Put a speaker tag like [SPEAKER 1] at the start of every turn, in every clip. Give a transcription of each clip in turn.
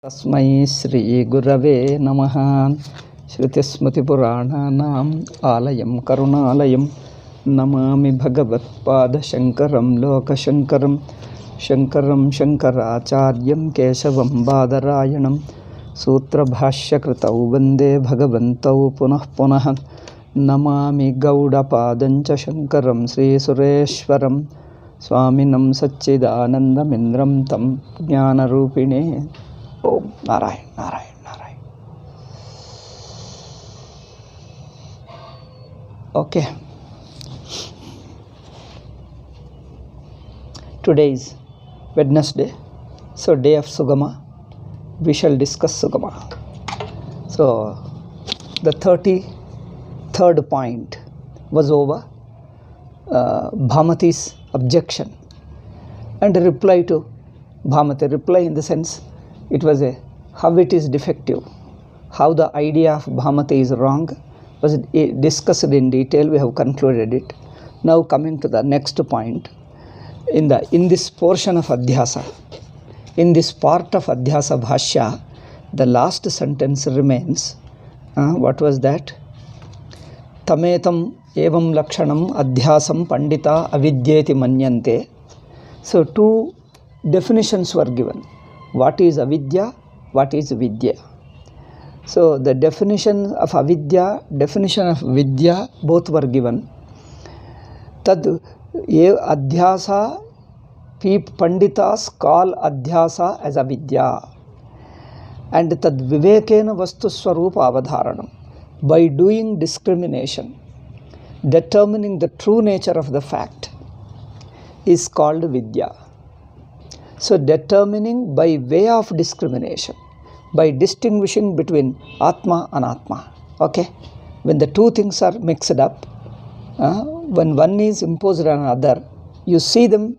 [SPEAKER 1] तस्मै श्री गुरवे नमः। श्रुतिस्मृतिपुराणानाम् आलयं करुणालयं नमामि भगवत्पादशङ्करं लोकशङ्करं शङ्करं शङ्कराचार्यं केशवं बादरायणं सूत्रभाष्यकृतौ वन्दे भगवन्तौ पुनः पुनः। नमामि गौडपादं च शङ्करं श्रीसुरेश्वरं स्वामिनं सच्चिदानन्दमिन्द्रं तं ज्ञानरूपिणे। Om Narayan, Narayan, Narayan. Okay. Today is Wednesday, so day of Sugama. We shall discuss Sugama. So, the 33rd point was over. Bhamati's objection and reply to Bhamati. Reply in the sense, it was how it is defective, how the idea of Bhamati is wrong, was discussed in detail. We have concluded it. Now coming to the next point, in this portion of Adhyasa, in this part of Adhyasa Bhashya, the last sentence remains. What was that? Tametam evam lakshanam adhyasam pandita avidyeti manyante. So two definitions were given. What is avidya? What is vidya? So the definition of avidya, definition of vidya, both were given. Tad adhyasa, panditas call adhyasa as avidya. And tad vivekena vastu swarupa avadharanam. By doing discrimination, determining the true nature of the fact, is called vidya. So determining by way of discrimination, by distinguishing between Atma and Anatma. Okay? When the two things are mixed up, when one is imposed on another, you see them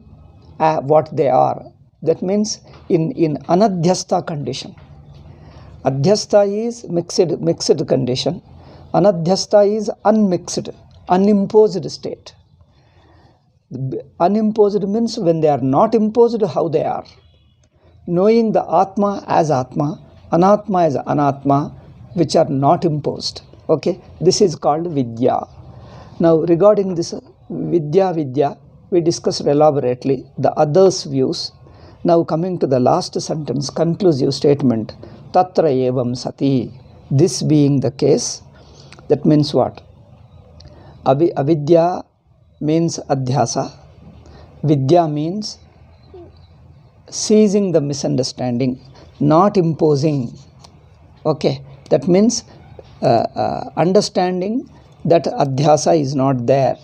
[SPEAKER 1] what they are. That means in anadhyasta condition. Adhyasta is mixed condition. Anadhyasta is unmixed, unimposed state. Unimposed means when they are not imposed, how they are. Knowing the Atma as Atma, Anatma as Anatma, which are not imposed. Okay, this is called Vidya. Now regarding this Vidya, we discussed elaborately the others' views. Now coming to the last sentence, conclusive statement, Tatra evam sati. This being the case, that means what? Avidya means adhyasa. Vidya means seizing the misunderstanding, not imposing. Okay, that means understanding that adhyasa is not there.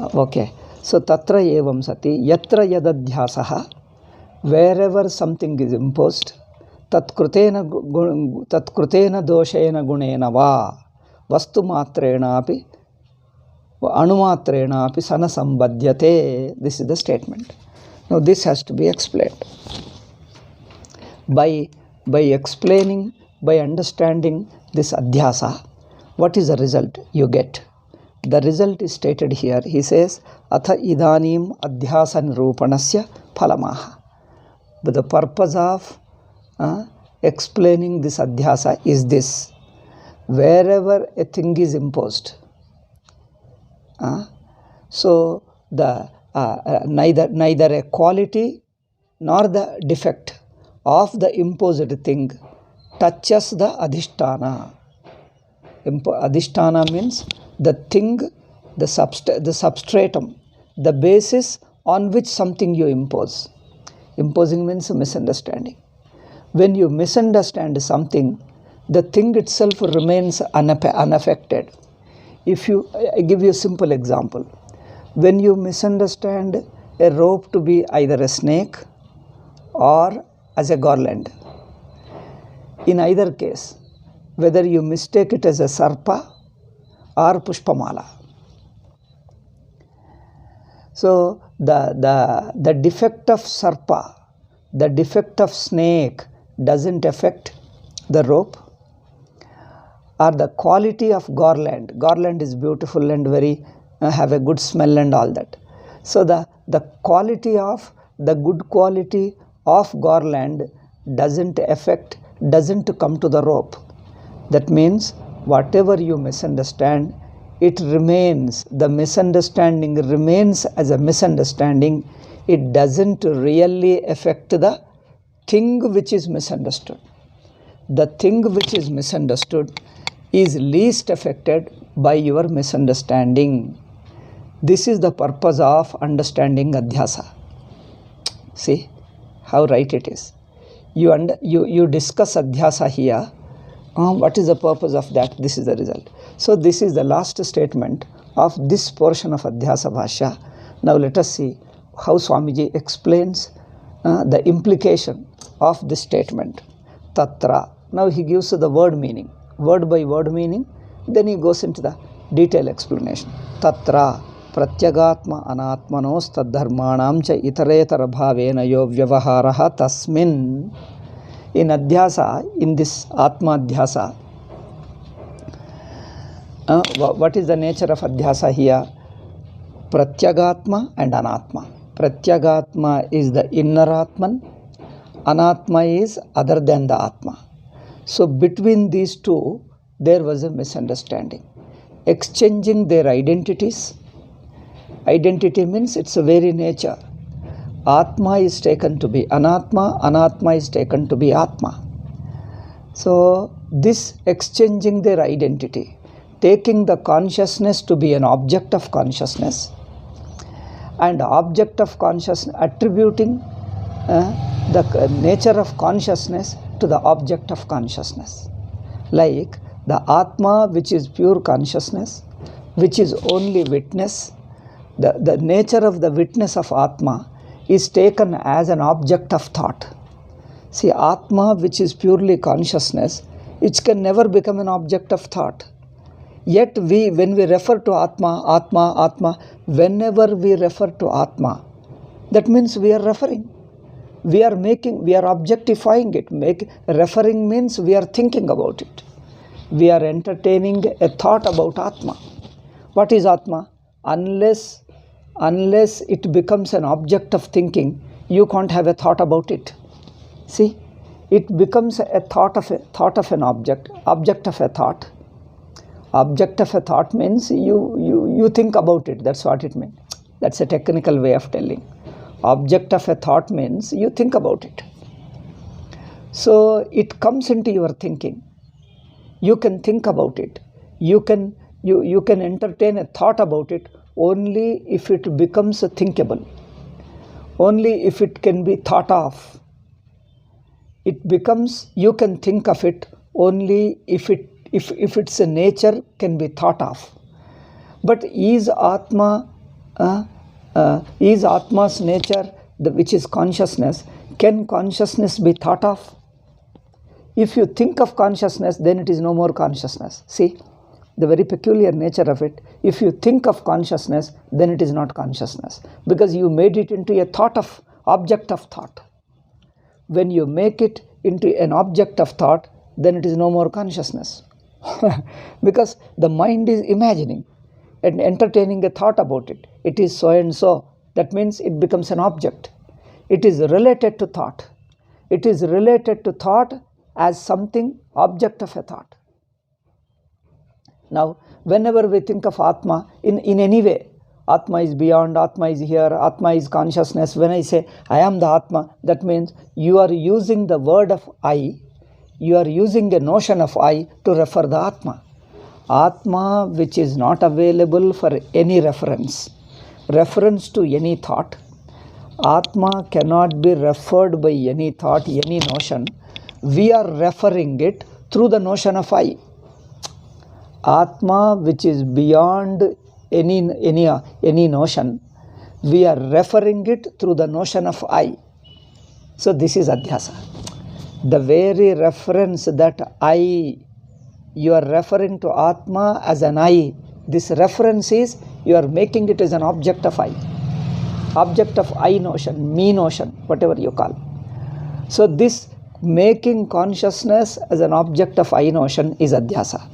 [SPEAKER 1] Okay, so tatra evam sati yatra yadadhyasaha, wherever something is imposed, tatkrutena doshena gunena va vastu matrena api anumatrena api sana sambadhyate. This is the statement. Now this has to be explained. By explaining, by understanding this adhyasa, what is the result you get? The result is stated here. He says, Atha idanim adhyasa nirupanasya phalamaha. But the purpose of explaining this adhyasa is this. Wherever a thing is imposed, so the neither a quality nor the defect of the imposed thing touches the adhisthana. Adhisthana means the thing, the substratum, the basis on which something you impose. Imposing means misunderstanding. When you misunderstand something, the thing itself remains unaffected. I give you a simple example. When you misunderstand a rope to be either a snake or as a garland, in either case, whether you mistake it as a sarpa or pushpamala, so the defect of sarpa, the defect of snake doesn't affect the rope, or the quality of garland. Garland is beautiful and very have a good smell and all that. So the quality of the good quality of garland doesn't come to the rope. That means whatever you misunderstand, it remains, the misunderstanding remains as a misunderstanding. It doesn't really affect the thing which is misunderstood. The thing which is misunderstood is least affected by your misunderstanding. This is the purpose of understanding Adhyasa. See how right it is. You discuss Adhyasa here. What is the purpose of that? This is the result. So this is the last statement of this portion of Adhyasa Bhashya. Now let us see how Swamiji explains the implication of this statement. Tatra. Now he gives the word meaning, word by word meaning. Then he goes into the detailed explanation. Tatra pratyagatma anatmanos tadharmanam cha itaretara bhavena yo vyavaharaha tasmin. In Adhyasa, in this Atma Adhyasa, what is the nature of Adhyasa here? Pratyagatma and Anatma. Pratyagatma is the inner Atman, Anatma is other than the Atma. So between these two, there was a misunderstanding. Exchanging their identities. Identity means its very nature. Atma is taken to be Anatma, Anatma is taken to be Atma. So this exchanging their identity, taking the consciousness to be an object of consciousness, and object of consciousness, attributing the nature of consciousness to the object of consciousness. Like the Atma, which is pure consciousness, which is only witness, the nature of the witness of Atma is taken as an object of thought. See, Atma, which is purely consciousness, it can never become an object of thought. Yet when we refer to Atma, Atma, Atma, whenever we refer to Atma, that means we are referring. We are objectifying it. Referring means we are thinking about it. We are entertaining a thought about Atma. What is Atma? Unless it becomes an object of thinking, you can't have a thought about it. See, it becomes a thought of an object of a thought. Object of a thought means you think about it. That's what it means. That's a technical way of telling. Object of a thought means you think about it. So it comes into your thinking. You can think about it. You can entertain a thought about it only if it becomes thinkable. Only if it can be thought of. You can think of it only if its nature can be thought of. But is Atma's nature, which is consciousness, can consciousness be thought of? If you think of consciousness, then it is no more consciousness. See, the very peculiar nature of it. If you think of consciousness, then it is not consciousness, because you made it into a object of thought. When you make it into an object of thought, then it is no more consciousness. Because the mind is imagining and entertaining a thought about it. It is so and so. That means it becomes an object. It is related to thought. It is related to thought as something object of a thought. Now, whenever we think of Atma in any way, Atma is beyond, Atma is here, Atma is consciousness. When I say I am the Atma, that means you are using the word of I, you are using a notion of I to refer the Atma. Atma, which is not available for any reference to any thought. Atma cannot be referred by any thought, any notion. We are referring it through the notion of I. Atma, which is beyond any notion, we are referring it through the notion of I. So this is Adhyasa. The very reference that I, you are referring to Atma as an I. This reference is, you are making it as an object of I. Object of I notion, me notion, whatever you call. So this making consciousness as an object of I notion is Adhyasa.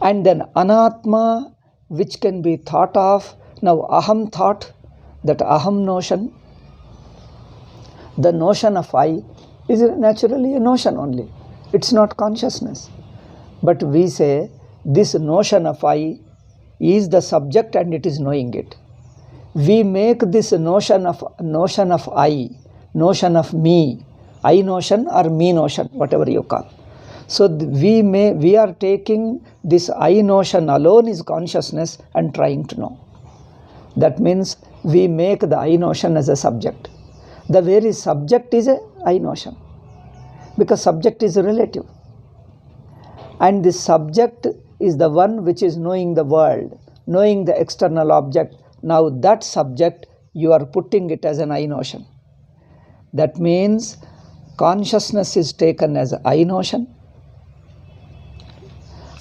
[SPEAKER 1] And then Anatma, which can be thought of. Now Aham thought, that Aham notion, the notion of I is naturally a notion only. It's not consciousness. But we say this notion of I is the subject and it is knowing it. We make this notion of I, notion of me, I notion or me notion, whatever you call. So we are taking this I notion alone is consciousness and trying to know. That means we make the I notion as a subject. The very subject is a I notion, because subject is relative. And this subject is the one which is knowing the world, knowing the external object. Now that subject, you are putting it as an I notion. That means consciousness is taken as I notion,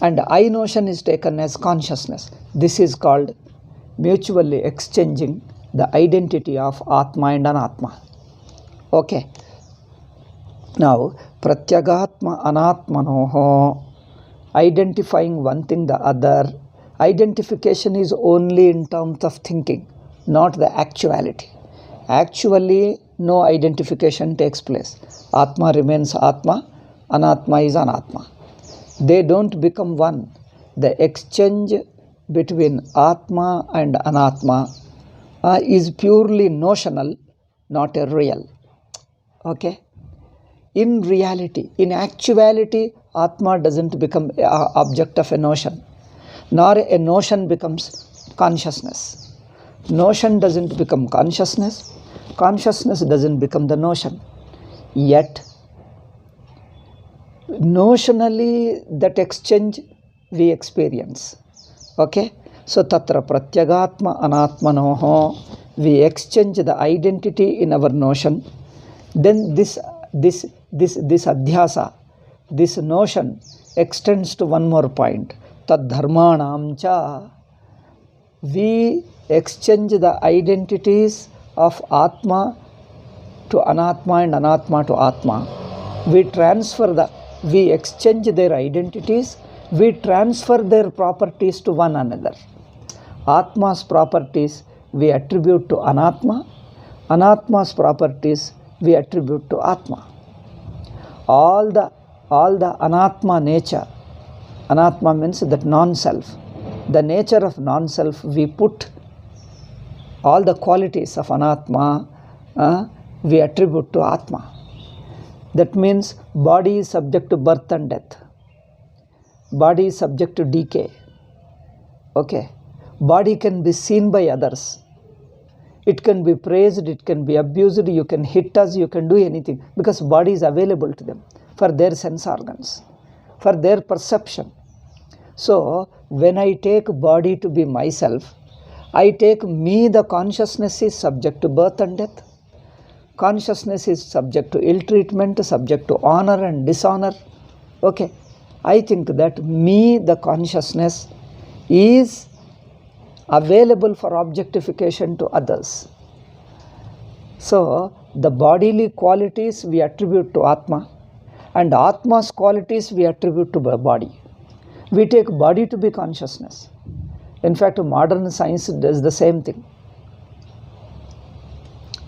[SPEAKER 1] and I notion is taken as consciousness. This is called mutually exchanging the identity of Atma and Anatma. Okay. Now, Pratyagatma Anatmanoho, identifying one thing the other. Identification is only in terms of thinking, not the actuality. Actually, no identification takes place. Atma remains Atma, Anatma is Anatma. They don't become one. The exchange between Atma and Anatma is purely notional, not a real. Okay? In reality, in actuality, Atma doesn't become an object of a notion, nor a notion becomes consciousness. Notion doesn't become consciousness, consciousness doesn't become the notion. Yet, notionally that exchange we experience. Okay? So, tatra pratyagatma anatmanoho, we exchange the identity in our notion. Then this adhyasa, this notion extends to one more point. Tad dharmanam cha, we exchange the identities of Atma to Anatma and Anatma to Atma. We exchange their identities, we transfer their properties to one another. Atma's properties we attribute to Anatma, Anatma's properties we attribute to Atma. All the Anatma nature, Anatma means that non-self. The nature of non-self, we put all the qualities of Anatma, we attribute to Atma. That means body is subject to birth and death. Body is subject to decay. Okay. Body can be seen by others. It can be praised, it can be abused, you can hit us, you can do anything, because body is available to them for their sense organs, for their perception. So, when I take body to be myself, I take me, the consciousness is subject to birth and death. Consciousness is subject to ill treatment, subject to honor and dishonor. Okay. I think that me, the consciousness, is available for objectification to others. So, the bodily qualities we attribute to Atma, and Atma's qualities we attribute to body. We take body to be consciousness. In fact, modern science does the same thing.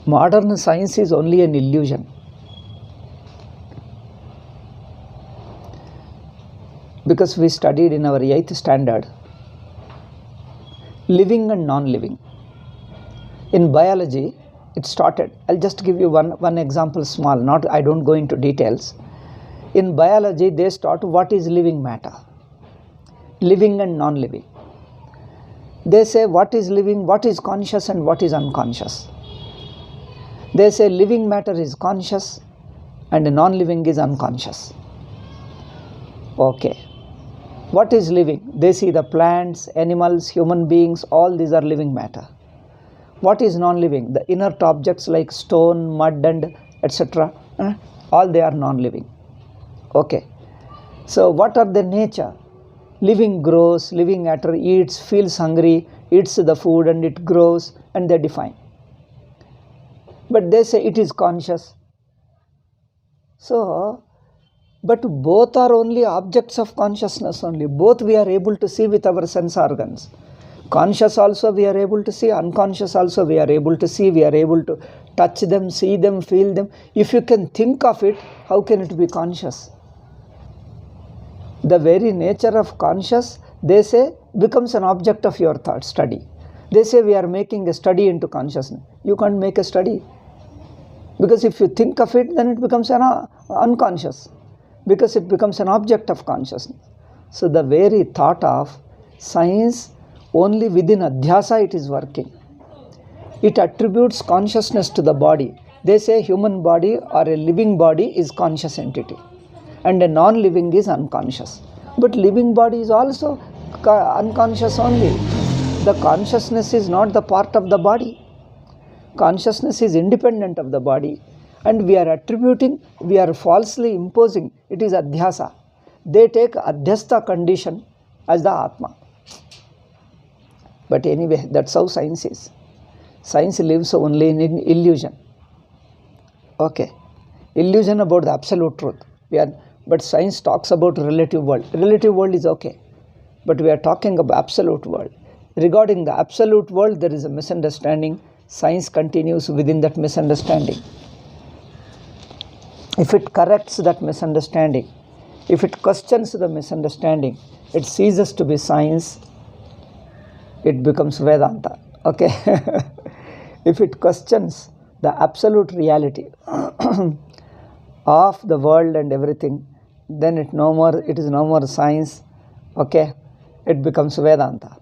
[SPEAKER 1] Modern science is only an illusion. Because we studied in our 8th standard, living and non-living. In biology, it started. I'll just give you one example, small, I don't go into details. In biology, they start what is living matter, living and non-living. They say what is living, what is conscious and what is unconscious. They say living matter is conscious and non-living is unconscious. Okay. What is living? They see the plants, animals, human beings, all these are living matter. What is non-living? The inert objects like stone, mud and etc. All they are non-living. Okay. So what are the nature? Living grows, living matter eats, feels hungry, eats the food and it grows, and they define. But they say it is conscious. So, but both are only objects of consciousness only. Both we are able to see with our sense organs. Conscious also we are able to see, unconscious also we are able to see, we are able to touch them, see them, feel them. If you can think of it, how can it be conscious? The very nature of conscious, they say, becomes an object of your thought study. They say we are making a study into consciousness. You can't make a study. Because if you think of it, then it becomes an unconscious. Because it becomes an object of consciousness. So the very thought of science, only within adhyasa it is working. It attributes consciousness to the body. They say human body or a living body is conscious entity. And a non-living is unconscious. But living body is also unconscious only. The consciousness is not the part of the body. Consciousness is independent of the body. And we are attributing, we are falsely imposing, it is adhyasa. They take adhyastha condition as the Atma. But anyway, that's how science is. Science lives only in illusion. Okay. Illusion about the absolute truth. But science talks about relative world. Relative world is okay. But we are talking about absolute world. Regarding the absolute world, there is a misunderstanding. Science continues within that misunderstanding. If it corrects that misunderstanding, if it questions the misunderstanding, it ceases to be science, it becomes Vedanta. Okay? If it questions the absolute reality of the world and everything, then it is no more science. Okay? It becomes Vedanta.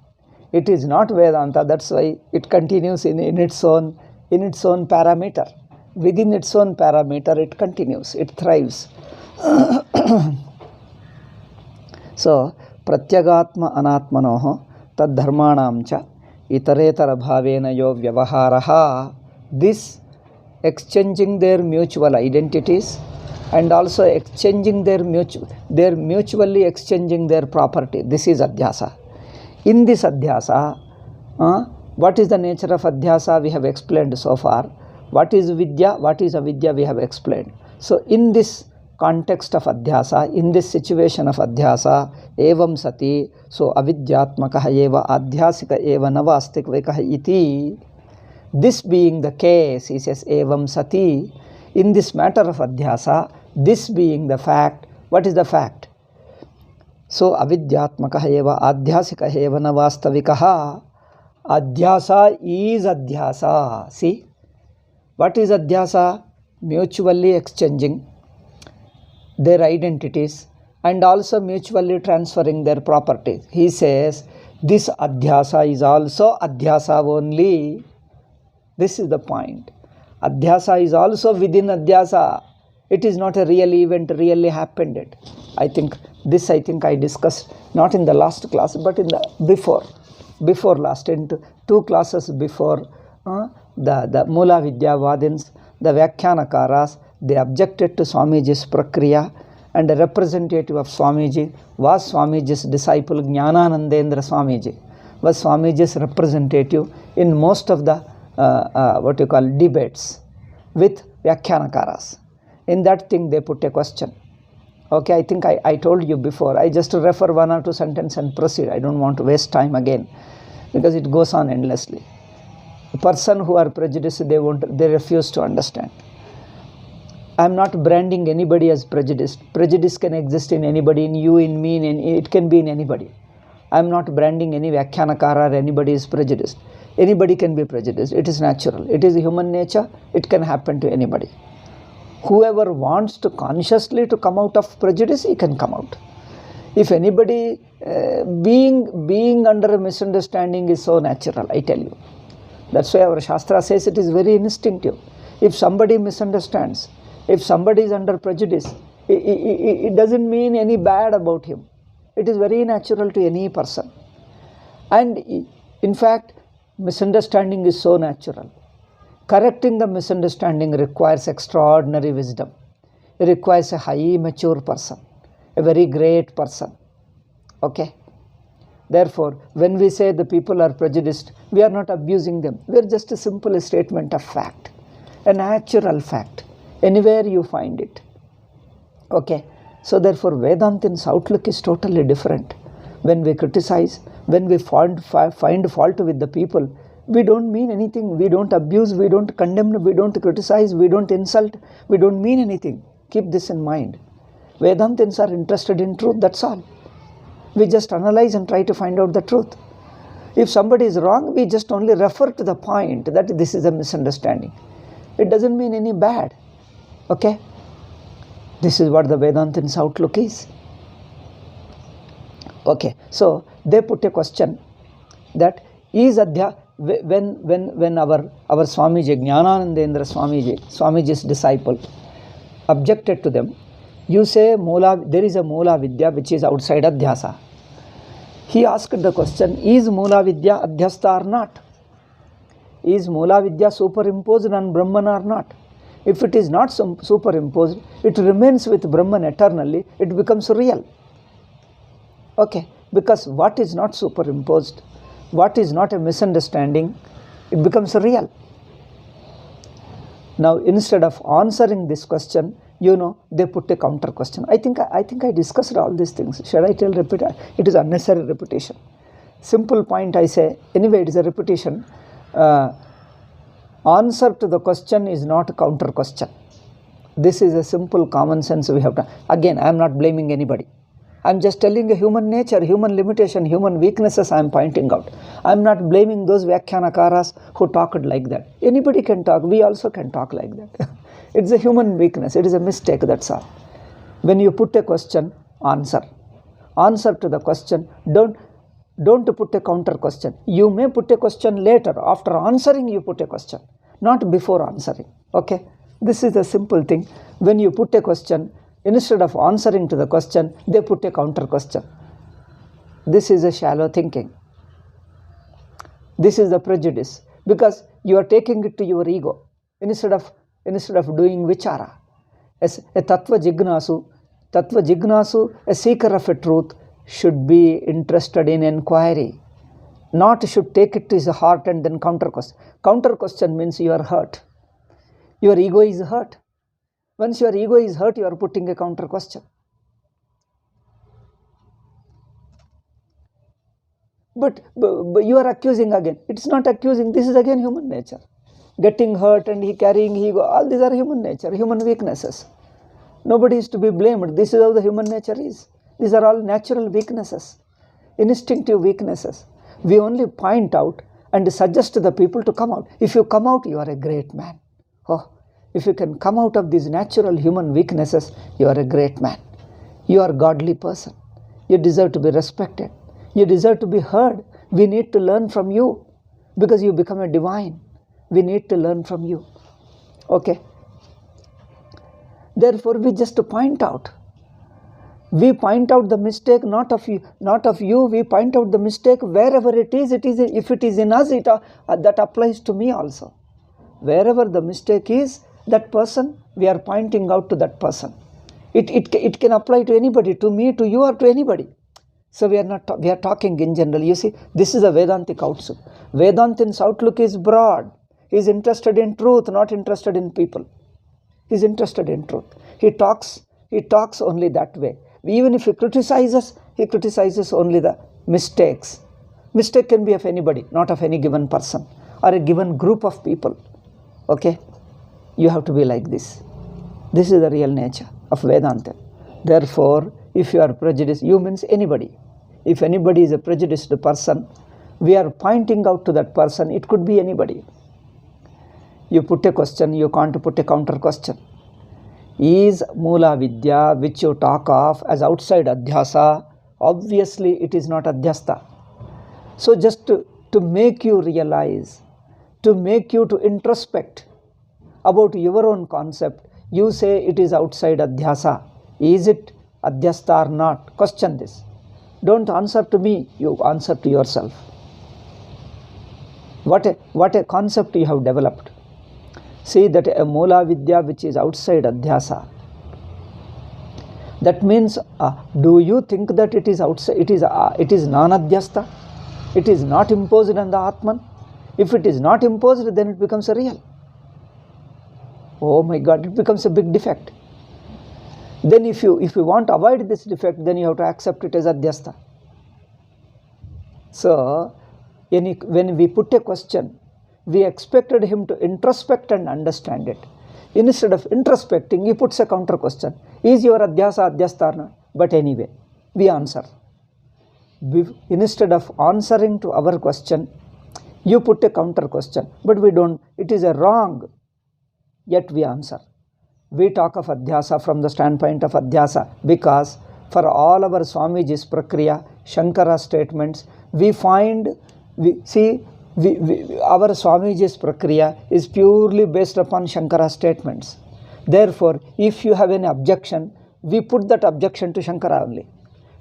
[SPEAKER 1] It is not Vedanta, that's why it continues in its own parameter. Within its own parameter, it continues, it thrives. So, pratyagatma anatmanoho tad dharmanam cha itaretara bhavena yo vyavaharaha. This exchanging their mutual identities and also exchanging mutually exchanging their property. This is adhyasa. In this adhyasa, what is the nature of adhyasa? We have explained so far. What is vidya? What is avidya? We have explained. So, in this context of adhyasa, in this situation of adhyasa, evam sati, so avidyatmakaha eva adhyasika eva navastikvikaha iti. This being the case, he says, evam sati, in this matter of adhyasa, this being the fact, what is the fact? So, avidyatmakaha eva adhyasika eva navastikvikaha. Adhyasa is adhyasa. See? What is adhyasa? Mutually exchanging their identities and also mutually transferring their properties. He says, this adhyasa is also adhyasa only. This is the point. Adhyasa is also within adhyasa. It is not a real event, really happened. I think I discussed not in the last class, but in the before last, in two classes before. The Mula Vidyavadins, the Vyakhyanakaras, they objected to Swamiji's Prakriya, and a representative of Swamiji was Swamiji's disciple Jnananandendra Swamiji, was Swamiji's representative in most of the debates with Vyakhyanakaras. In that thing they put a question. Okay, I think I told you before. I just refer one or two sentences and proceed. I don't want to waste time again because it goes on endlessly. A person who are prejudiced, they refuse to understand. I am not branding anybody as prejudiced. Prejudice can exist in anybody, in you, in me, it can be in anybody. I am not branding any Vyakhyanakara or anybody is prejudiced. Anybody can be prejudiced. It is natural. It is human nature. It can happen to anybody. Whoever wants to consciously to come out of prejudice, he can come out. If anybody being under a misunderstanding is so natural, I tell you. That's why our Shastra says it is very instinctive. If somebody misunderstands, if somebody is under prejudice, it doesn't mean any bad about him. It is very natural to any person. And in fact, misunderstanding is so natural. Correcting the misunderstanding requires extraordinary wisdom. It requires a high mature person, a very great person. Okay? Therefore, when we say the people are prejudiced, we are not abusing them. We are just a simple statement of fact, a natural fact. Anywhere you find it. Okay? So therefore, Vedantin's outlook is totally different. When we criticize, when we find fault with the people, We don't mean anything. We don't abuse, we don't condemn, we don't criticize, we don't insult, we don't mean anything. Keep this in mind. Vedantins are interested in truth, that's all. We just analyze and try to find out the truth. If somebody is wrong, we just only refer to the point that this is a misunderstanding. It doesn't mean any bad. Okay? This is what the Vedantins' outlook is. Okay, so they put a question that is Adhya, when our Swamiji, Jnananandendra Swamiji's disciple, objected to them, you say there is a Moola Vidya which is outside Adhyasa. He asked the question, is Moola Vidya Adhyastha or not? Is Moola Vidya superimposed on Brahman or not? If it is not superimposed, it remains with Brahman eternally, it becomes real. Okay, because what is not superimposed, what is not a misunderstanding, it becomes real. Now, instead of answering this question, they put a counter question. I think I discussed all these things. Should I repeat? It is unnecessary repetition. Simple point I say, anyway, it is a repetition. Answer to the question is not a counter question. This is a simple common sense we have to. Again, I am not blaming anybody. I am just telling a human nature, human limitation, human weaknesses I am pointing out. I am not blaming those Vyakhyanakaras who talked like that. Anybody can talk, we also can talk like that. It's a human weakness, it is a mistake, that's all. When you put a question, answer. Answer to the question, don't put a counter question. You may put a question later, after answering you put a question, not before answering. Okay? This is a simple thing. When you put a question, instead of answering to the question, they put a counter question. This is a shallow thinking. This is the prejudice, because you are taking it to your ego instead of doing vichara. As a tattva jignasu, a seeker of a truth, should be interested in inquiry, not should take it to his heart and then counter question. Counter question means you are hurt. Your ego is hurt. Once your ego is hurt, you are putting a counter question. But you are accusing again. It's not accusing. This is again human nature. Getting hurt and carrying ego. All these are human nature, human weaknesses. Nobody is to be blamed. This is how the human nature is. These are all natural weaknesses, instinctive weaknesses. We only point out and suggest to the people to come out. If you come out, you are a great man. Oh, if you can come out of these natural human weaknesses, you are a great man. You are a godly person. You deserve to be respected. You deserve to be heard. We need to learn from you because you become a divine. We need to learn from you. Okay? Therefore, we just point out. We point out the mistake not of you. We point out the mistake wherever it is. If it is in us, that applies to me also. Wherever the mistake is, that person, we are pointing out to that person. It can apply to anybody, to me, to you, or to anybody. So we are talking in general. You see, this is a Vedantic outlook. Vedantin's outlook is broad. He is interested in truth, not interested in people. He is interested in truth. He talks only that way. Even if he criticizes only the mistakes. Mistake can be of anybody, not of any given person or a given group of people. Okay? You have to be like this. This is the real nature of Vedanta. Therefore, if you are prejudiced, you means anybody. If anybody is a prejudiced person, we are pointing out to that person. It could be anybody. You put a question, you can't put a counter question. Is Moola Vidya, which you talk of as outside Adhyasa, obviously it is not Adhyastha. So just to make you realize, to make you to introspect about your own concept, you say it is outside Adhyasa. Is it Adhyastha or not? Question this. Don't answer to me, you answer to yourself. What a concept you have developed. See that a Moola Vidya which is outside Adhyasa. That means, do you think that it is outside? It is non-Adhyastha? It is not imposed on the Atman? If it is not imposed, then it becomes a real. Oh my God, it becomes a big defect. Then if you want to avoid this defect, then you have to accept it as Adhyastha. So, When we put a question, we expected him to introspect and understand it. Instead of introspecting, he puts a counter question. Is your adhyasa adhyastarna? But anyway, we answer. Instead of answering to our question, you put a counter question. But we don't. It is a wrong. Yet we answer. We talk of adhyasa from the standpoint of adhyasa because for all our Swamiji's prakriya, Shankara statements, we find, our Swamiji's prakriya is purely based upon Shankara statements. Therefore, if you have any objection, we put that objection to Shankara only.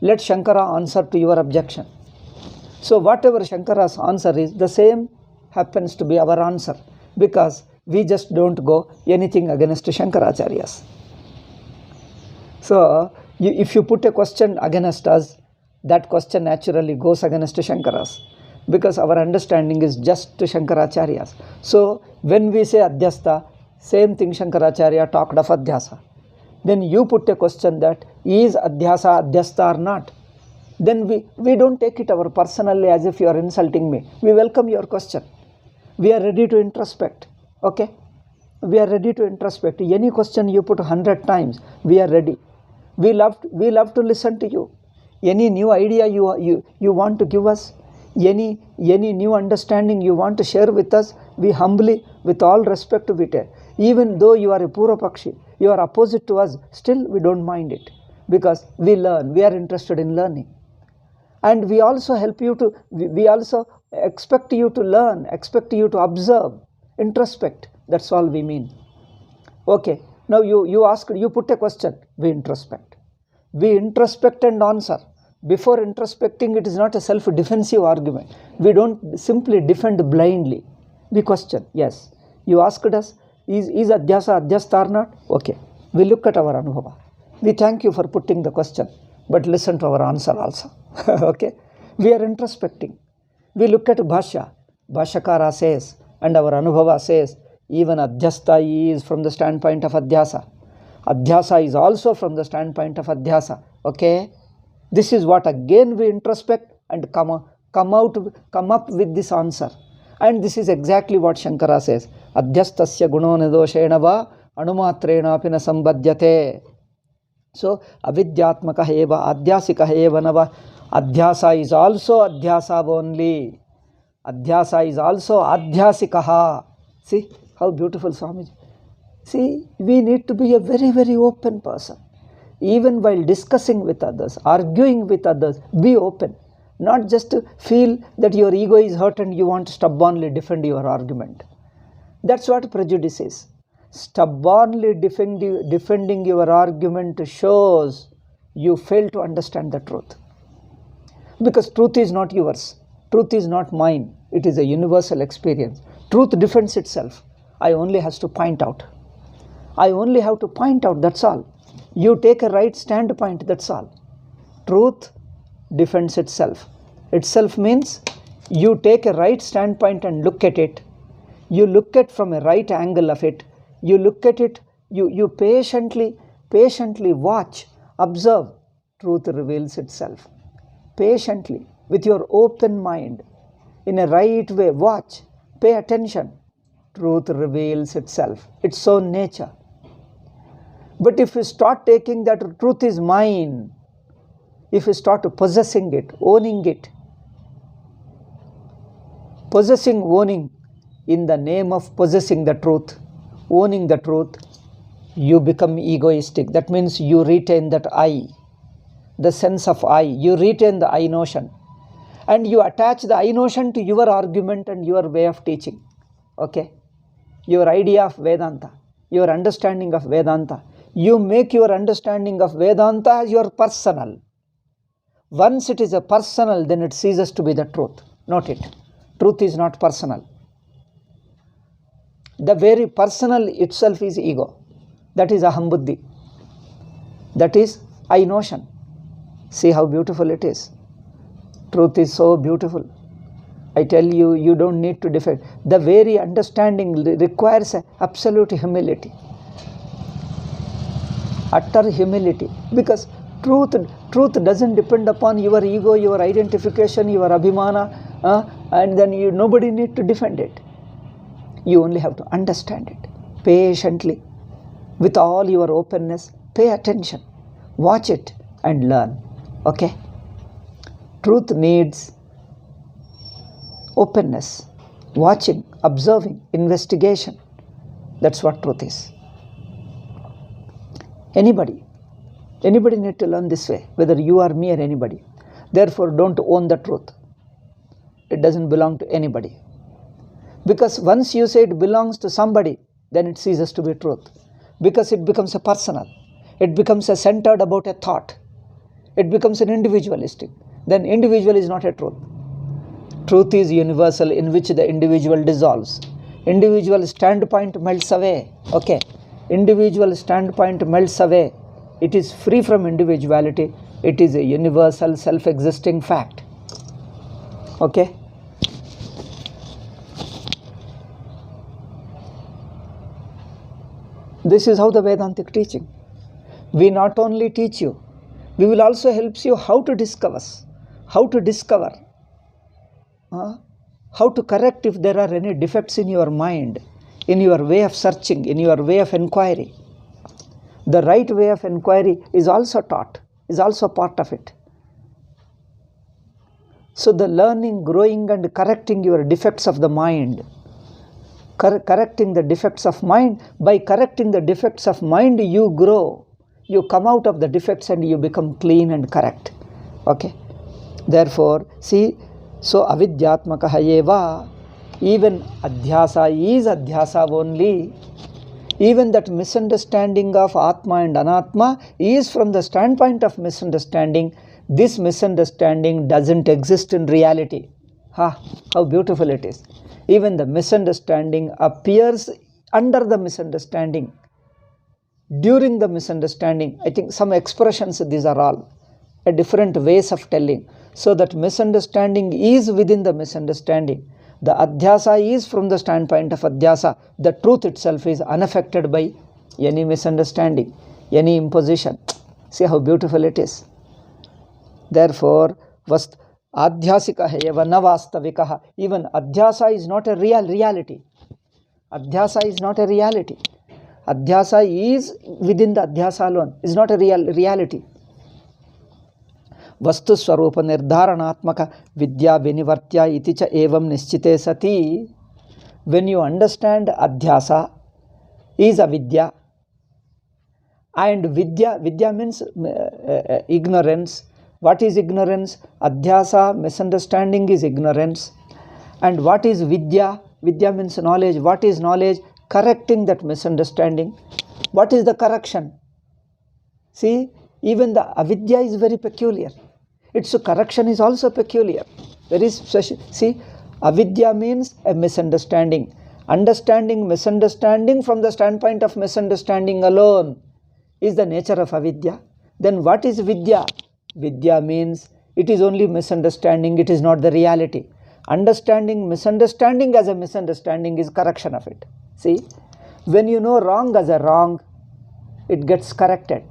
[SPEAKER 1] Let Shankara answer to your objection. So whatever Shankara's answer is, the same happens to be our answer because we just don't go anything against Shankaracharyas. So if you put a question against us, that question naturally goes against Shankaras because our understanding is just to Shankaracharyas. So when we say adhyasta, same thing Shankaracharya talked of adhyasa. Then you put a question that is adhyasa adhyasta or not. Then we don't take it our personally as if you are insulting me. We welcome your question. We are ready to introspect. Okay? We are ready to introspect. Any question you put 100 times, we are ready. We love to listen to you. Any new idea you want to give us, any new understanding you want to share with us, we humbly, with all respect to it. Even though you are a Purvapakshi, you are opposite to us, still we don't mind it because we learn. We are interested in learning. And we also help you to, we also expect you to learn, expect you to observe, introspect. That's all we mean. Okay, now you asked, you put a question, we introspect. We introspect and answer. Before introspecting, it is not a self-defensive argument. We don't simply defend blindly. We question, yes. You asked us, is adhyasa adhyasta or not? Okay, we look at our anubhava. We thank you for putting the question, but listen to our answer also. Okay, we are introspecting. We look at Bhashya. Bhashyakara says, and our anubhava says, even adhyasta is from the standpoint of adhyasa. Adhyasa is also from the standpoint of adhyasa. Okay, this is what again we introspect and come up with this answer. And this is exactly what Shankara says. Adhyastasya guno nidoshena va anumatrena apina sambadhyate. So, avidyatmaka eva adhyasika eva nava. Adhyasa is also adhyasa only. Adhyasa is also adhyasikaha. See how beautiful Swamiji. See, we need to be a very, very open person. Even while discussing with others, arguing with others, be open. Not just to feel that your ego is hurt and you want to stubbornly defend your argument. That's what prejudice is. Stubbornly defending your argument shows you fail to understand the truth. Because truth is not yours. Truth is not mine. It is a universal experience. Truth defends itself. I only have to point out. I only have to point out, that's all. You take a right standpoint, that's all. Truth defends itself. Itself means you take a right standpoint and look at it. You look at from a right angle of it. You look at it, you patiently watch, observe. Truth reveals itself. Patiently, with your open mind, in a right way, watch, pay attention. Truth reveals itself, its own nature. But if you start taking that truth is mine, if you start possessing it, owning it, owning, in the name of possessing the truth, owning the truth, you become egoistic. That means you retain that I, the sense of I. You retain the I notion. And you attach the I notion to your argument and your way of teaching. Okay? Your idea of Vedanta, your understanding of Vedanta. You make your understanding of Vedanta as your personal. Once it is a personal, then it ceases to be the truth. Note it. Truth is not personal. The very personal itself is ego. That is aham buddhi. That is I notion. See how beautiful it is. Truth is so beautiful. I tell you, you don't need to defend. The very understanding requires absolute humility. Utter humility. Because truth doesn't depend upon your ego, your identification, your abhimana, and then nobody need to defend it. You only have to understand it patiently, with all your openness. Pay attention, watch it and learn. Okay? Truth needs openness, watching, observing, investigation. That's what truth is. Anybody need to learn this way, whether you or me or anybody. Therefore, don't own the truth. It doesn't belong to anybody. Because once you say it belongs to somebody, then it ceases to be truth. Because it becomes a personal. It becomes a centered about a thought. It becomes an individualistic. Then individual is not a truth. Truth is universal, in which the individual dissolves. Individual standpoint melts away. Okay. Individual standpoint melts away. It is free from individuality. It is a universal, self-existing fact. Okay? This is how the Vedantic teaching. We not only teach you, we will also help you how to discover, how to correct if there are any defects in your mind, in your way of searching, in your way of inquiry. The right way of inquiry is also taught, is also part of it. So the learning, growing and correcting your defects of the mind, correcting the defects of mind, by correcting the defects of mind you grow, you come out of the defects and you become clean and correct. Okay? Therefore, see, so avidyatmakaha eva, even adhyasa is adhyasa only. Even that misunderstanding of Atma and Anatma is from the standpoint of misunderstanding. This misunderstanding doesn't exist in reality. How beautiful it is. Even the misunderstanding appears under the misunderstanding. During the misunderstanding, I think some expressions, these are all different ways of telling. So that misunderstanding is within the misunderstanding. The adhyasa is from the standpoint of adhyasa. The truth itself is unaffected by any misunderstanding, any imposition. See how beautiful it is. Therefore, adhyasika eva na vastavikaha. Even adhyasa is not a reality. Adhyasa is not a reality. Adhyasa is within the adhyasa alone, is not a reality. Vastu swarupa nirdharanatmaka vidya vinivartya iti cha evam nischite sati. When you understand adhyasa is avidya, and vidya means ignorance. What is ignorance? Adhyasa, misunderstanding, is ignorance. And what is vidya? Vidya means knowledge. What is knowledge? Correcting that misunderstanding. What is the correction? See, even the avidya is very peculiar. Its correction is also peculiar. There is special. See, avidya means a misunderstanding. Understanding misunderstanding from the standpoint of misunderstanding alone is the nature of avidya. Then what is vidya? Vidya means it is only misunderstanding, it is not the reality. Understanding misunderstanding as a misunderstanding is correction of it. See, when you know wrong as a wrong, it gets corrected.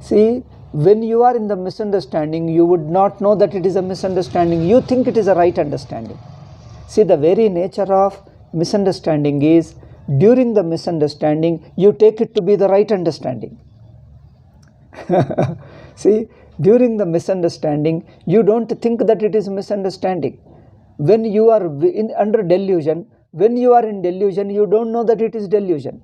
[SPEAKER 1] See, when you are in the misunderstanding, you would not know that it is a misunderstanding. You think it is a right understanding. See, the very nature of misunderstanding is, during the misunderstanding, you take it to be the right understanding. See, during the misunderstanding, you don't think that it is misunderstanding. When you are under delusion, when you are in delusion, you don't know that it is delusion.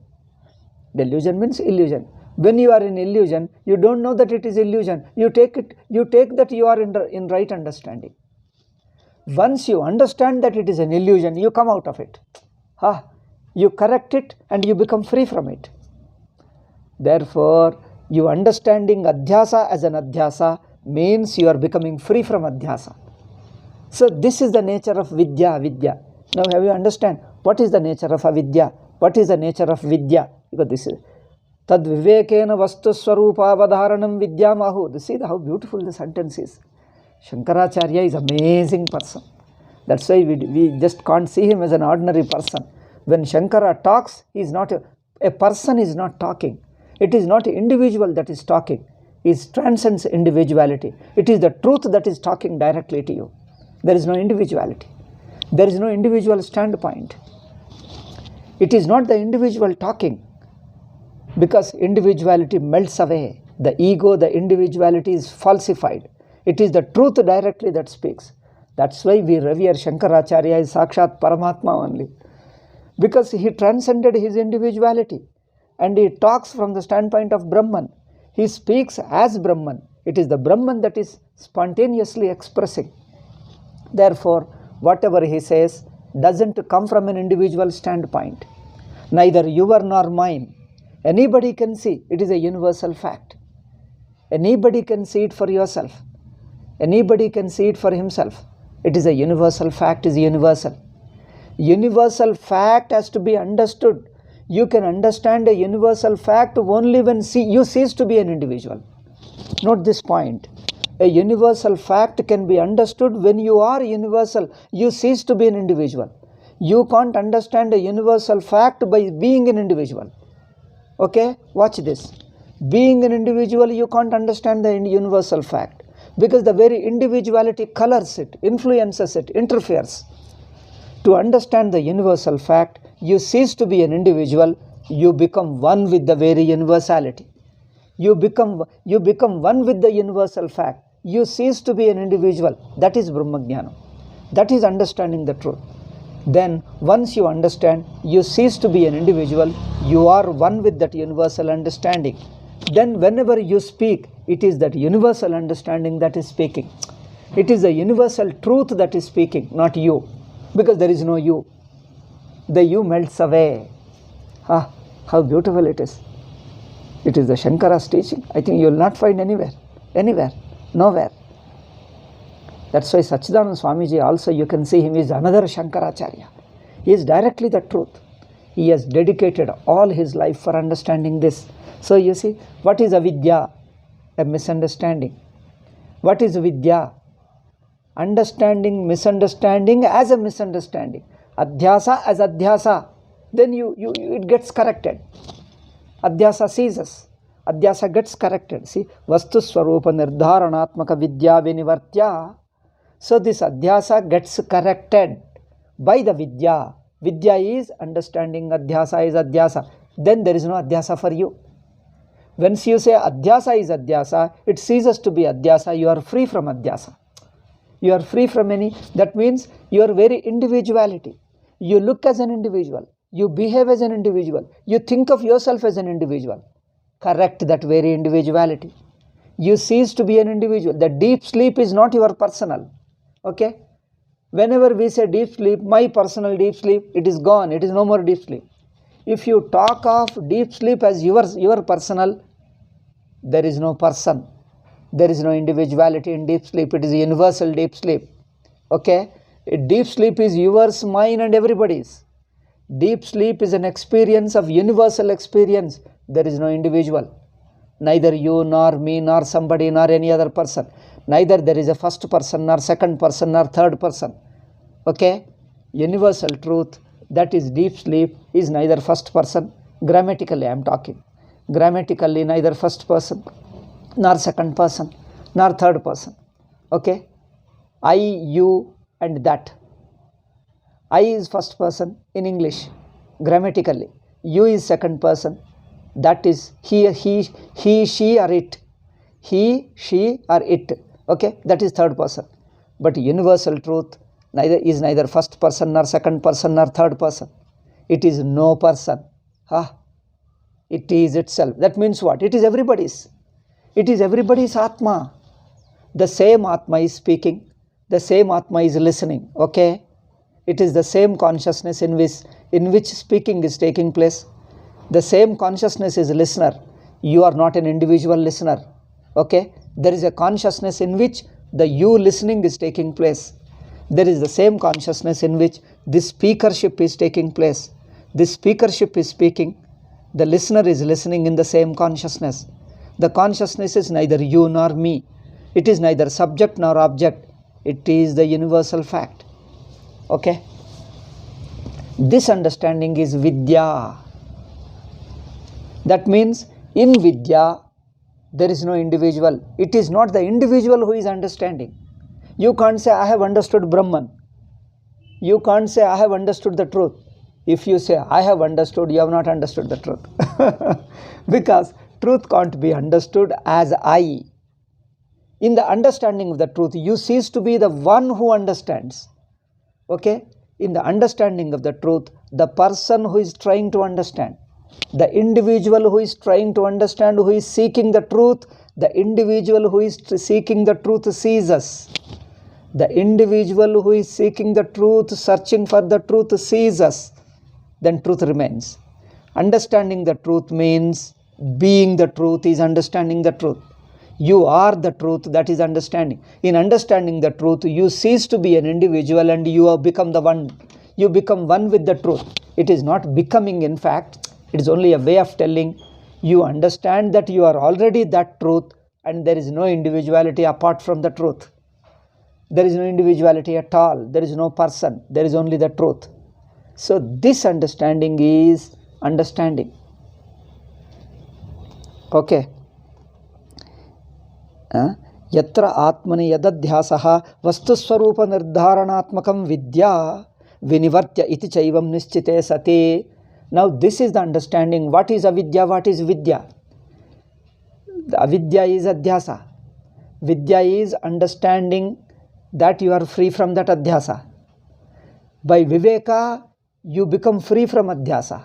[SPEAKER 1] Delusion means illusion. When you are in illusion, you don't know that it is illusion. You take that you are in right understanding. Once you understand that it is an illusion, you come out of it. You correct it and you become free from it. Therefore, you understanding adhyasa as an adhyasa means you are becoming free from adhyasa. So this is the nature of vidya, avidya. Now have you understand what is the nature of avidya? What is the nature of vidya? Because this is tad vivekena vastu swarupa avadharanam vidyamahu. See how beautiful the sentence is. Shankaracharya is an amazing person. That's why we just can't see him as an ordinary person. When Shankara talks, he is not a person is not talking. It is not an individual that is talking. It transcends individuality. It is the truth that is talking directly to you. There is no individuality. There is no individual standpoint. It is not the individual talking, because individuality melts away. The ego, the individuality is falsified. It is the truth directly that speaks. That's why we revere Shankaracharya as Sakshat Paramatma only, because he transcended his individuality and he talks from the standpoint of Brahman. He speaks as Brahman. It is the Brahman that is spontaneously expressing. Therefore, whatever he says doesn't come from an individual standpoint. Neither your nor mine. Anybody can see. It is a universal fact. Anybody can see it for yourself. Anybody can see it for himself. It is a universal fact, is universal. Universal fact has to be understood. You can understand a universal fact only when you cease to be an individual. Note this point. A universal fact can be understood when you are universal. You cease to be an individual. You can't understand a universal fact by being an individual. Okay? Watch this. Being an individual, you can't understand the universal fact, because the very individuality colors it, influences it, interferes. To understand the universal fact, you cease to be an individual. You become one with the very universality. You become one with the universal fact. You cease to be an individual. That is Brahmajnana. That is understanding the truth. Then once you understand, you cease to be an individual. You are one with that universal understanding. Then whenever you speak, it is that universal understanding that is speaking. It is the universal truth that is speaking, not you, because there is no you. The you melts away. Ah, how beautiful it is. It is the Shankara's teaching. I think you will not find anywhere, nowhere. That's why Sachidananda Swamiji also, you can see him, is another Shankaracharya. He is directly the truth. He has dedicated all his life for understanding this. So you see, what is avidya? A misunderstanding. What is vidya? Understanding misunderstanding as a misunderstanding. Adhyasa as adhyasa. Then it gets corrected. Adhyasa ceases. Adhyasa gets corrected. See, Vastu Swarupa Nirdharanatmaka Vidya Vinivartya. So this adhyasa gets corrected by the vidya. Vidya is understanding, adhyasa is adhyasa. Then there is no adhyasa for you. Once you say adhyasa is adhyasa, it ceases to be adhyasa. You are free from adhyasa. You are free from any. That means your very individuality. You look as an individual. You behave as an individual. You think of yourself as an individual. Correct that very individuality. You cease to be an individual. The deep sleep is not your personal. Okay? Whenever we say deep sleep, my personal deep sleep, it is gone. It is no more deep sleep. If you talk of deep sleep as your personal, there is no person. There is no individuality in deep sleep. It is a universal deep sleep. Okay? Deep sleep is yours, mine, and everybody's. Deep sleep is an experience of universal experience. There is no individual. Neither you, nor me, nor somebody, nor any other person. Neither there is a first person, nor second person, nor third person. Okay? Universal truth, that is deep sleep, is neither first person. Grammatically I am talking. Grammatically neither first person, nor second person, nor third person. Okay? I, you, and that. I is first person in English, grammatically. You is second person. That is he, she, or it. He, she, or it. Okay? That is third person. But universal truth is neither first person, nor second person, nor third person. It is no person. It is itself. That means what? It is everybody's. It is everybody's Atma. The same Atma is speaking. The same Atma is listening. Okay? It is the same consciousness in which speaking is taking place. The same consciousness is listener. You are not an individual listener. Okay? There is a consciousness in which the you listening is taking place. There is the same consciousness in which this speakership is taking place. This speakership is speaking. The listener is listening in the same consciousness. The consciousness is neither you nor me. It is neither subject nor object. It is the universal fact. Okay? This understanding is vidya. That means in vidya, there is no individual. It is not the individual who is understanding. You can't say, I have understood Brahman. You can't say, I have understood the truth. If you say, I have understood, you have not understood the truth. Because truth can't be understood as I. In the understanding of the truth, you cease to be the one who understands. Okay? In the understanding of the truth, the person who is trying to understand, the individual who is trying to understand, who is seeking the truth, the individual who is seeking the truth sees us. The individual who is seeking the truth, searching for the truth, sees us. Then truth remains. Understanding the truth means being the truth is understanding the truth. You are the truth, that is understanding. In understanding the truth, you cease to be an individual and you have become the one. You become one with the truth. It is not becoming, in fact. It is only a way of telling. You understand that you are already that truth and there is no individuality apart from the truth. There is no individuality at all. There is no person. There is only the truth. So this understanding is understanding. Okay. Yatra atmani yadadhyasaha vastuswarupa nirdharanatmakam vidya vinivartya iti chaivam nischite sati. Now this is the understanding. What is avidya? What is vidya? The avidya is adhyasa. Vidya is understanding that you are free from that adhyasa. By viveka, you become free from adhyasa.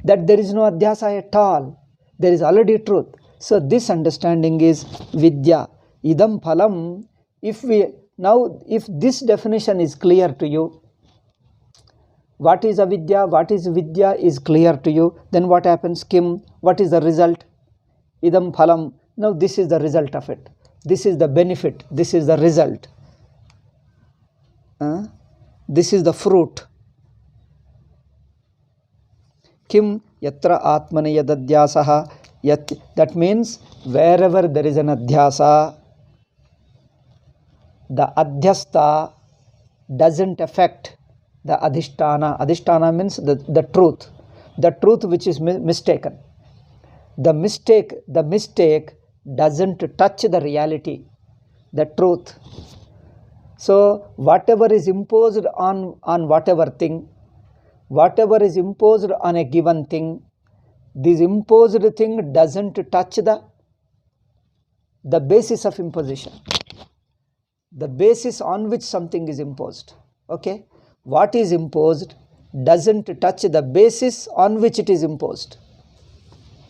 [SPEAKER 1] That there is no adhyasa at all. There is already truth. So this understanding is vidya. Idam phalam. If this definition is clear to you, what is avidya, what is vidya is clear to you, then what happens? Kim? What is the result? Idam phalam. Now this is the result of it. This is the benefit. This is the result. This is the fruit. Kim yatra atmani yadadhyasaha. That means wherever there is an adhyasa, the adhyasta doesn't affect the adhisthana. Adhisthana means the truth. The truth which is mistaken. The mistake doesn't touch the reality, the truth. So whatever is imposed on whatever thing, whatever is imposed on a given thing, this imposed thing doesn't touch the basis of imposition, the basis on which something is imposed. Okay? What is imposed doesn't touch the basis on which it is imposed.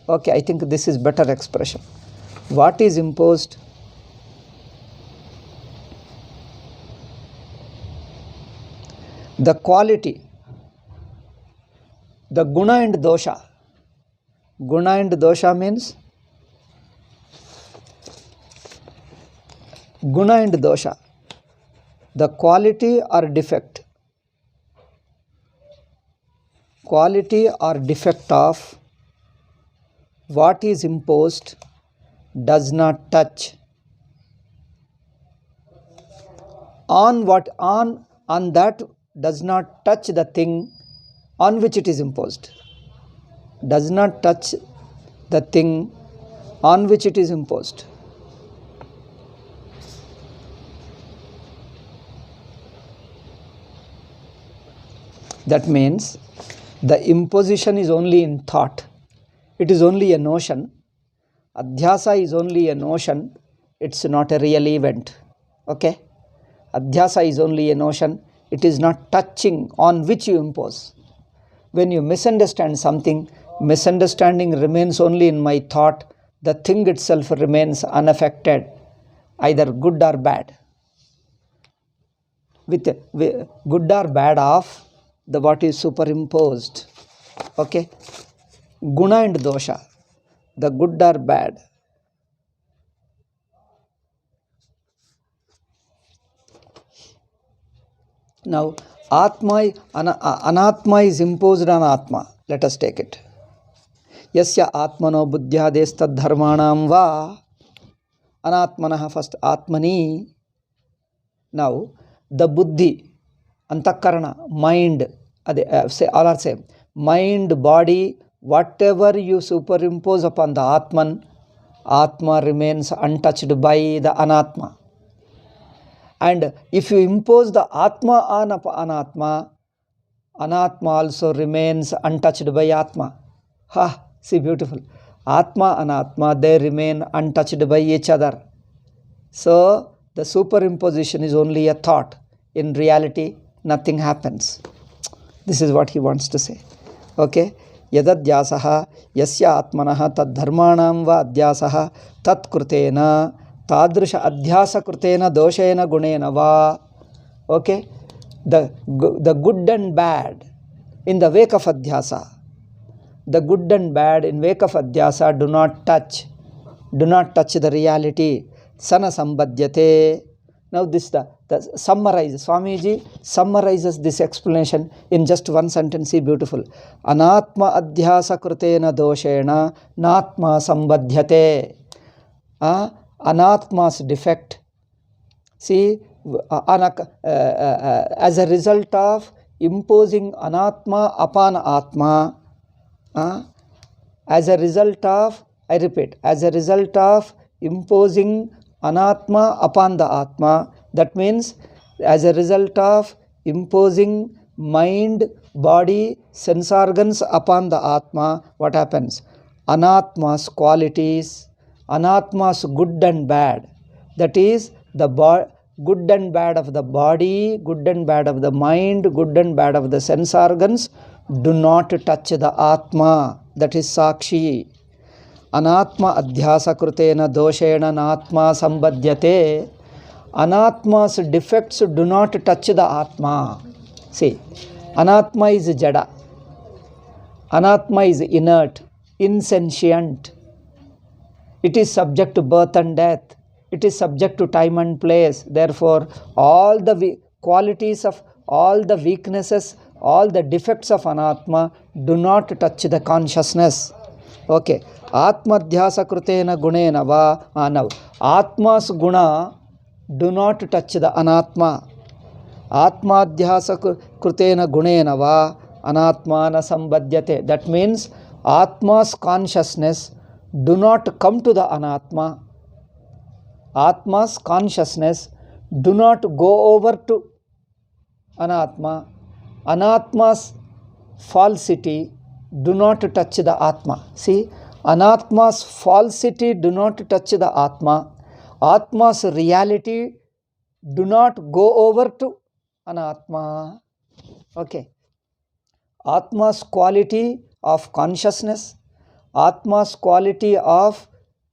[SPEAKER 1] Okay, I think this is better expression. What is imposed? The quality, the guna and dosha. Guna and dosha means guna and dosha, the quality or defect. Quality or defect of what is imposed does not touch on that does not touch the thing on which it is imposed. Does not touch the thing on which it is imposed. That means the imposition is only in thought. It is only a notion. Adhyasa is only a notion. It's not a real event. Okay? Adhyasa is only a notion. It is not touching on which you impose. When you misunderstand something, misunderstanding remains only in my thought. The thing itself remains unaffected, either good or bad. With good or bad of the what is superimposed. Okay? Guna and dosha, the good or bad. Now, anatma is imposed on atma. Let us take it. Yasya atmano buddhyadestad dharmanam va anatmanah, first atmani. Now, the buddhi, antakarana, mind, all are same. Mind, body, whatever you superimpose upon the Atman, Atma remains untouched by the Anatma. And if you impose the Atma on Anatma, Anatma also remains untouched by Atma. Ha, see, beautiful. Atma, Anatma, they remain untouched by each other. So, the superimposition is only a thought. In reality, nothing happens. This is what he wants to say. Okay? Yadadhyasaha yasya atmanaha tad dharmanam va adhyasaha tat krutena tadrisha adhyasa krutena doshena gunena va. Okay? The good and bad in the wake of adhyasa. The good and bad in wake of adhyasa do not touch the reality. Sana sambadhyate. Now this the summarize. Swamiji summarizes this explanation in just one sentence. See, beautiful. Anatma adhyasa krutena doshena natma sambadhyate. Anatma's defect. See, as a result of imposing anatma upon atma, as a result of, I repeat, as a result of imposing anatma upon the atma, that means as a result of imposing mind, body, sense organs upon the atma, what happens? Anatma's qualities, anatma's good and bad, that is the good and bad of the body, good and bad of the mind, good and bad of the sense organs do not touch the atma, that is sakshi. Anatma adhyasa krutena doshena natma sambadhyate. Anatma's defects do not touch the atma. See, anatma is jada. Anatma is inert, insentient. It is subject to birth and death. It is subject to time and place. Therefore, all the qualities of, all the weaknesses, all the defects of anatma do not touch the consciousness. Okay. Atmadhyasa krutena gunena va. Now, atma's guna do not touch the anatma. Atmadhyasa krutena gunena va anatmana sambadhyate. That means atma's consciousness do not come to the anatma. Atma's consciousness do not go over to anatma. Anatma's falsity do not touch the atma. See, anatma's falsity do not touch the atma. Atma's reality do not go over to anatma. Okay. Atma's quality of consciousness, Atma's quality of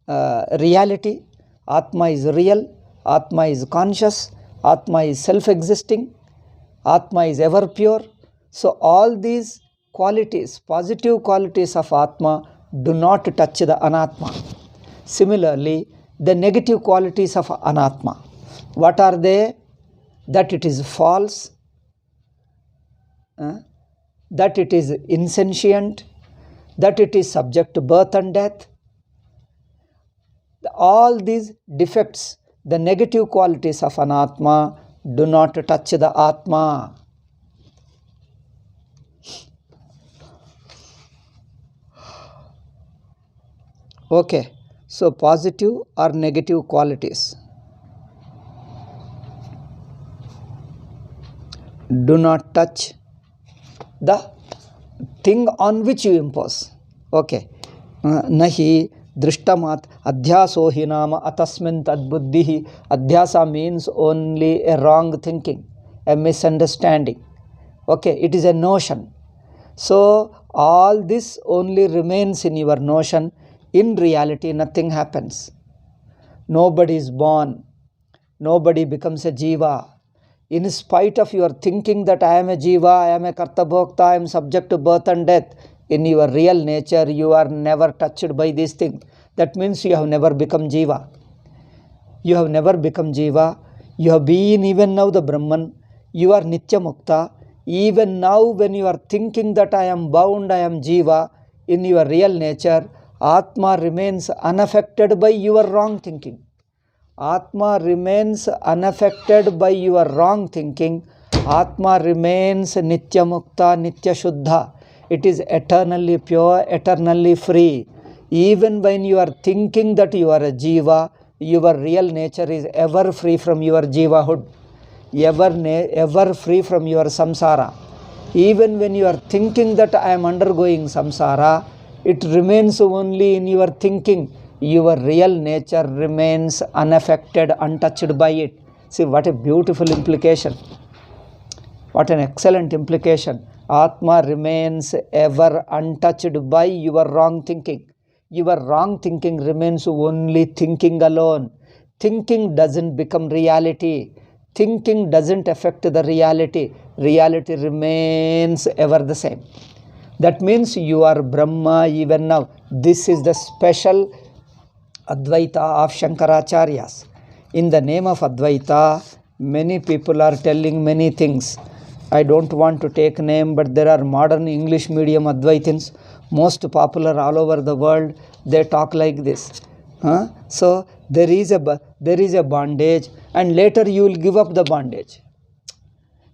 [SPEAKER 1] reality. Atma is real, Atma is conscious, Atma is self-existing, Atma is ever pure. So all these qualities, positive qualities of Atma do not touch the anatma. Similarly, the negative qualities of anatma, what are they? That it is false, that it is insentient, that it is subject to birth and death. All these defects, the negative qualities of anatma do not touch the atma. Okay, so positive or negative qualities do not touch the thing on which you impose. Okay, nahi drishtamat adhyaso hi nama atasmin tadbuddhihi. Adhyasa means only a wrong thinking, a misunderstanding. Okay, it is a notion. So all this only remains in your notion. In reality, nothing happens. Nobody is born. Nobody becomes a jiva. In spite of your thinking that I am a jiva, I am a karta bhokta, I am subject to birth and death, in your real nature, you are never touched by these things. That means you have never become jiva. You have never become jiva. You have been even now the Brahman. You are nitya mukta. Even now when you are thinking that I am bound, I am jiva, in your real nature, Atma remains unaffected by your wrong thinking. Atma remains unaffected by your wrong thinking. Atma remains nitya mukta, nitya shuddha. It is eternally pure, eternally free. Even when you are thinking that you are a jiva, your real nature is ever free from your jivahood, ever free from your samsara. Even when you are thinking that I am undergoing samsara, it remains only in your thinking. Your real nature remains unaffected, untouched by it. See, what a beautiful implication. What an excellent implication. Atma remains ever untouched by your wrong thinking. Your wrong thinking remains only thinking alone. Thinking doesn't become reality. Thinking doesn't affect the reality. Reality remains ever the same. That means you are Brahma even now. This is the special Advaita of Shankaracharyas. In the name of Advaita, many people are telling many things. I don't want to take name, but there are modern English medium Advaitins, most popular all over the world. They talk like this. So there is a bondage, and later you will give up the bondage.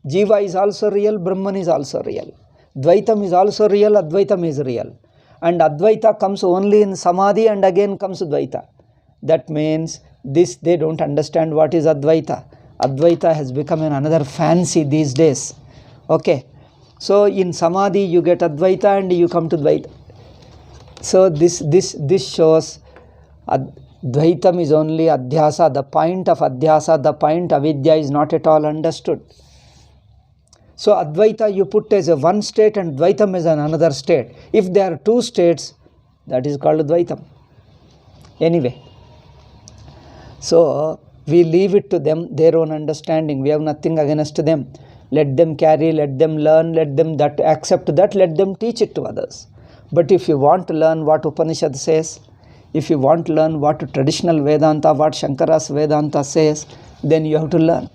[SPEAKER 1] Jiva is also real, Brahman is also real. Dvaitam is also real, Advaitam is real. And Advaita comes only in Samadhi, and again comes Dvaita. That means this, they don't understand what is Advaita. Advaita has become another fancy these days. Okay. So in Samadhi you get Advaita and you come to Dvaita. So this shows Dvaitam is only Adhyasa. The point of Adhyasa, the point Avidya is not at all understood. So Advaita you put as a one state and Dvaitam as another state. If there are two states, that is called Dvaitam. Anyway, so we leave it to them, their own understanding. We have nothing against them. Let them carry, let them learn, let them accept that, let them teach it to others. But if you want to learn what Upanishad says, if you want to learn what traditional Vedanta, what Shankara's Vedanta says, then you have to learn.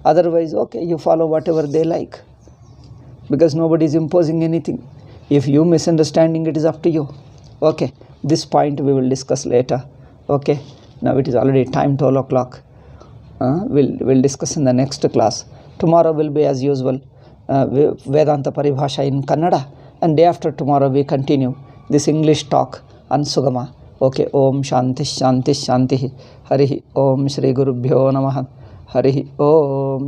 [SPEAKER 1] Otherwise, okay, you follow whatever they like. Because nobody is imposing anything. If you misunderstanding, it is up to you. Okay, this point we will discuss later. Okay, now it is already time 12 o'clock. We'll discuss in the next class. Tomorrow will be as usual, Vedanta Paribhasha in Kannada. And day after tomorrow we continue this English talk on Sugama. Okay, Om Shanti Shanti Shanti. Harihi Om Shri Gurubhyo Namaha. Harihi Om.